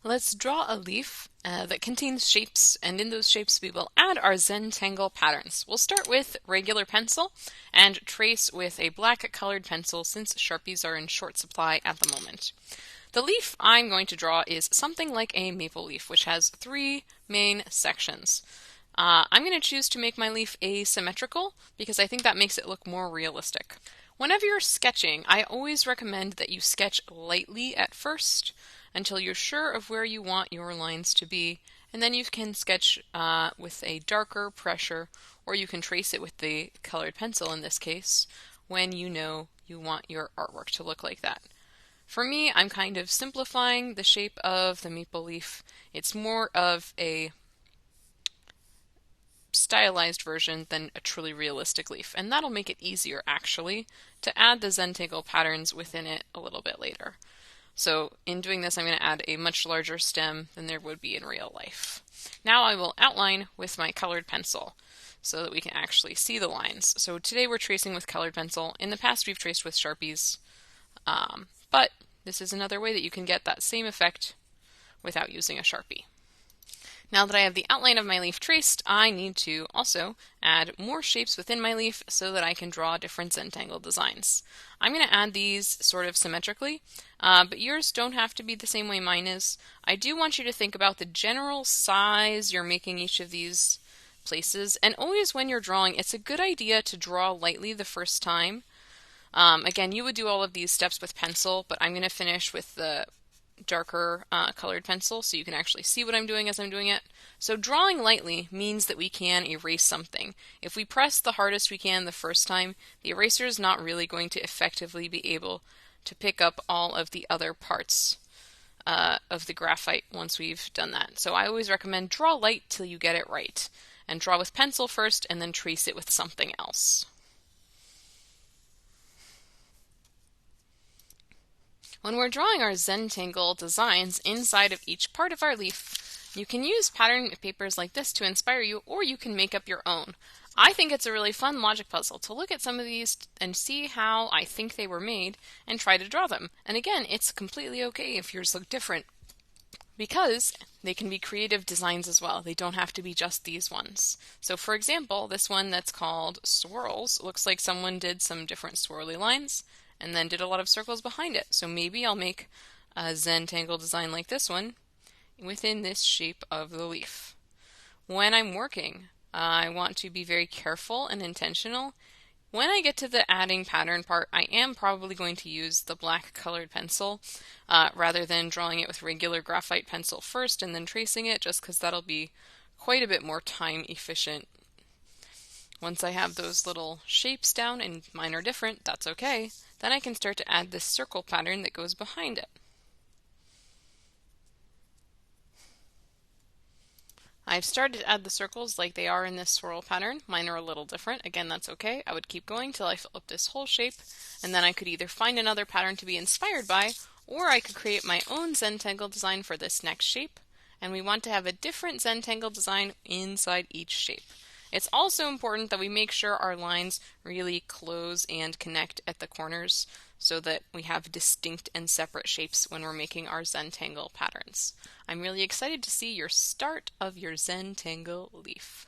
Let's draw a leaf that contains shapes, and in those shapes we will add our Zentangle patterns. We'll start with regular pencil and trace with a black colored pencil since Sharpies are in short supply at the moment. The leaf I'm going to draw is something like a maple leaf, which has three main sections. I'm going to choose to make my leaf asymmetrical because I think that makes it look more realistic. Whenever you're sketching, I always recommend that you sketch lightly at first until you're sure of where you want your lines to be, and then you can sketch with a darker pressure, or you can trace it with the colored pencil in this case, when you know you want your artwork to look like that. For me, I'm kind of simplifying the shape of the maple leaf. It's more of a stylized version than a truly realistic leaf, and that'll make it easier actually to add the Zentangle patterns within it a little bit later. So in doing this, I'm going to add a much larger stem than there would be in real life. Now I will outline with my colored pencil so that we can actually see the lines. So today we're tracing with colored pencil. In the past we've traced with Sharpies, but this is another way that you can get that same effect without using a Sharpie. Now that I have the outline of my leaf traced, I need to also add more shapes within my leaf so that I can draw different Zentangle designs. I'm going to add these sort of symmetrically, but yours don't have to be the same way mine is. I do want you to think about the general size you're making each of these places, and always when you're drawing, it's a good idea to draw lightly the first time. Again, you would do all of these steps with pencil, but I'm going to finish with the darker colored pencil so you can actually see what I'm doing as I'm doing it. So drawing lightly means that we can erase something. If we press the hardest we can the first time, the eraser is not really going to effectively be able to pick up all of the other parts of the graphite once we've done that. So I always recommend draw light till you get it right, and draw with pencil first and then trace it with something else. When we're drawing our Zentangle designs inside of each part of our leaf, you can use pattern papers like this to inspire you, or you can make up your own. I think it's a really fun logic puzzle to look at some of these and see how I think they were made and try to draw them. And again, it's completely okay if yours look different, because they can be creative designs as well. They don't have to be just these ones. So for example, this one that's called swirls looks like someone did some different swirly lines and then did a lot of circles behind it. So maybe I'll make a Zentangle design like this one within this shape of the leaf. When I'm working, I want to be very careful and intentional. When I get to the adding pattern part, I am probably going to use the black colored pencil rather than drawing it with regular graphite pencil first and then tracing it, just because that'll be quite a bit more time efficient. Once I have those little shapes down, and mine are different, that's okay, then I can start to add this circle pattern that goes behind it. I've started to add the circles like they are in this swirl pattern. Mine are a little different. Again, that's okay. I would keep going till I fill up this whole shape, and then I could either find another pattern to be inspired by, or I could create my own Zentangle design for this next shape. And we want to have a different Zentangle design inside each shape. It's also important that we make sure our lines really close and connect at the corners so that we have distinct and separate shapes when we're making our Zentangle patterns. I'm really excited to see your start of your Zentangle leaf.